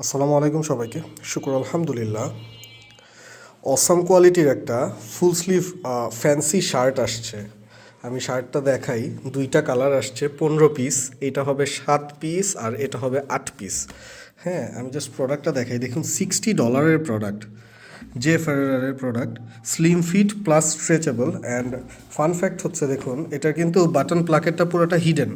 আসসালামু আলাইকুম সবাইকে। শুকর আলহামদুলিল্লাহ। অসাম কোয়ালিটির একটা ফুল স্লিভ ফ্যান্সি শার্ট আসছে। আমি শার্টটা দেখাই। দুইটা কালার আসছে, 15 পিস। এটা হবে 7 পিস আর এটা হবে 8 পিস। হ্যাঁ, আমি জাস্ট প্রোডাক্টটা দেখাই। দেখুন, $60 প্রোডাক্ট, জে ফেরারের product, slim fit plus stretchable. And fun fact হচ্ছে, দেখুন এটা কিন্তু বাটন প্লাকেটটা পুরোটা হিডেন।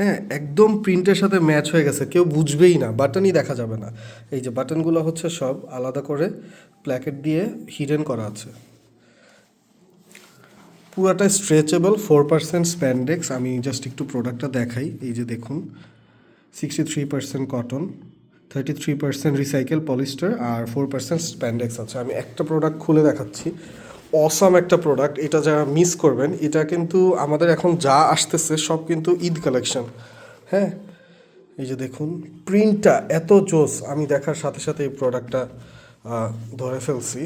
হ্যাঁ, একদম প্রিন্টের সাথে ম্যাচ হয়ে গেছে, কেউ বুঝবেই না, বাটনই দেখা যাবে না। এই যে বাটনগুলো হচ্ছে সব আলাদা করে প্ল্যাকেট দিয়ে হিডেন করা আছে। পুরাটা স্ট্রেচেবল, 4% স্প্যান্ডেক্স। আমি জাস্ট একটু প্রোডাক্টটা দেখাই। এই যে দেখুন, 63% কটন, 33% রিসাইকেল পলিস্টার আর 4% স্প্যান্ডেক্স আছে। আমি একটা প্রোডাক্ট খুলে দেখাচ্ছি। অসাম একটা প্রোডাক্ট, এটা যারা মিস করবেন। এটা কিন্তু আমাদের এখন যা আসতেছে সব কিন্তু ঈদ কালেকশন। হ্যাঁ, এই যে দেখুন, প্রিন্টটা এত জোস। আমি দেখার সাথে সাথে এই প্রোডাক্টটা ধরে ফেলছি,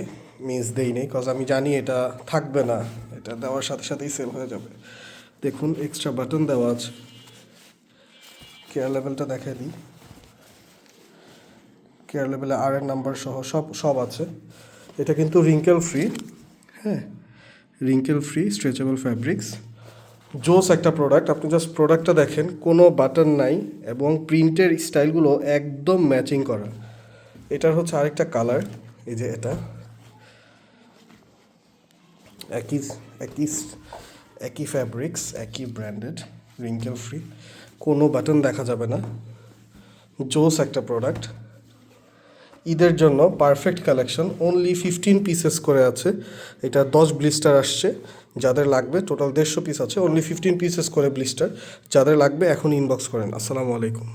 মিস দেই নেই, কজ আমি জানি এটা থাকবে না, এটা দেওয়ার সাথে সাথেই সেল হয়ে যাবে। দেখুন, এক্সট্রা বাটন দেওয়া আছে। কেয়ার লেভেলটা দেখাই দিই। কেয়ার লেভেলে এর নাম্বার সহ সব আছে। এটা কিন্তু রিঙ্কেল ফ্রি। হ্যাঁ, রিঙ্কেল ফ্রি স্ট্রেচেবল ফ্যাব্রিক্স। জোস একটা প্রোডাক্ট। আপনি জাস্ট প্রোডাক্টটা দেখেন, কোনো বাটন নাই এবং প্রিন্টের স্টাইলগুলো একদম ম্যাচিং করা। এটার হচ্ছে আরেকটা কালার, এই যে এটা একই একই একই ফ্যাব্রিক্স, একই ব্র্যান্ডেড, রিঙ্কেল ফ্রি, কোনো বাটন দেখা যাবে না। জোস একটা প্রোডাক্ট, ঈদের জন্য পারফেক্ট কালেকশন। অনলি 15 পিসেস করে আছে। এটা 10 ব্লিস্টার আসছে। যাদের লাগবে, টোটাল 150 পিস আছে, অনলি 15 পিসেস করে ব্লিস্টার। যাদের লাগবে এখন ইনবক্স করেন। আসসালামু আলাইকুম।